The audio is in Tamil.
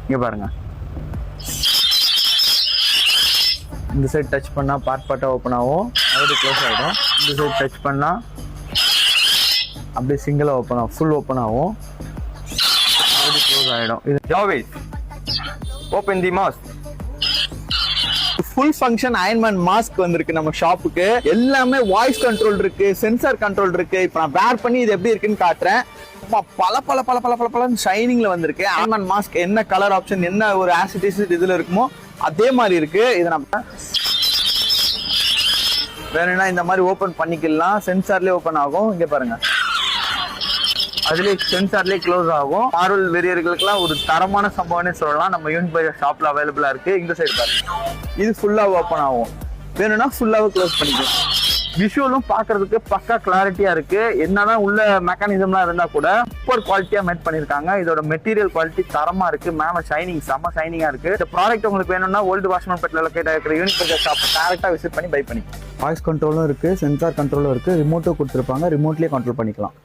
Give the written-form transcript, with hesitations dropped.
இங்கே பாருங்க, இந்த சைடு டச் பண்ணால் பார்ட்டாக ஓப்பன் ஆகும், மறுபடியும் க்ளோஸ் ஆகிடும். இந்த சைடு டச் பண்ணால் அப்படியே சிங்கிளாக ஓப்பன் ஆகும், ஃபுல் ஓப்பன் ஆகும், மறுபடியும் க்ளோஸ் ஆகிடும். இது ஜாவேஸ் open the mask. Full function Iron Man mask வந்திருக்கு நம்ம ஷாப்புக்கு. எல்லாமே வாய்ஸ் கண்ட்ரோல் இருக்கு, சென்சார் கண்ட்ரோல் இருக்கு. இப்போ நான் வேர் பண்ணி இது எப்படி இருக்குன்னு காட்டுறேன். பல ஷைனிங்ல வந்திருக்கு. அயன்மேன் மாஸ்க் என்ன கலர் ஆப்ஷன், என்ன ஒரு ஆசிட்டிஸ் இதுல இருக்குமோ அதே மாதிரி இருக்கு. இதை நம்ம வேணும்னா இந்த மாதிரி ஓபன் பண்ணிக்கலாம். சென்சார்லயே ஓபன் ஆகும். இங்க பாருங்க, அதுலயே சென்சார்லயே க்ளோஸ் ஆகும். மார்வல் வெறியர்களுக்குலாம் ஒரு தரமான சம்பவம்னே சொல்லலாம். நம்ம யூனிட் பை ஷாப்ல அவைலபிளா இருக்கு. இந்த சைடு பாருங்க, இது ஃபுல்லா ஓபன் ஆகும். வேணும்னா ஃபுல்லாவே க்ளோஸ் பண்ணிக்கலாம். விஷுவலும் பாக்குறதுக்கு பக்கா கிளாரிட்டியா இருக்கு. என்னதான் உள்ள மெக்கானிசம்லாம் இருந்தா கூட சூப்பர் குவாலிட்டியா மேட் பண்ணிருக்காங்க. இதோட மெட்டீரியல் குவாலிட்டி தரமா இருக்கு. மேல ஷைனிங் செம்ம ஷைனிங்கா இருக்கு. இந்த ப்ராடக்ட் உங்களுக்கு வேணும்னா ஓல்டு வாஷ்மேன் பெட்ல லொகேட் ஆகிற யூனிட் பை ஷாப் டைரக்டா விசிட் பண்ணி பை பண்ணிக்கலாம். வாய்ஸ் கண்ட்ரோலும் இருக்கு, சென்சார் கண்ட்ரோலும் இருக்கு, ரிமோட்டும் கொடுத்துருப்பாங்க. ரிமோட்லயே கண்ட்ரோல் பண்ணிக்கலாம்.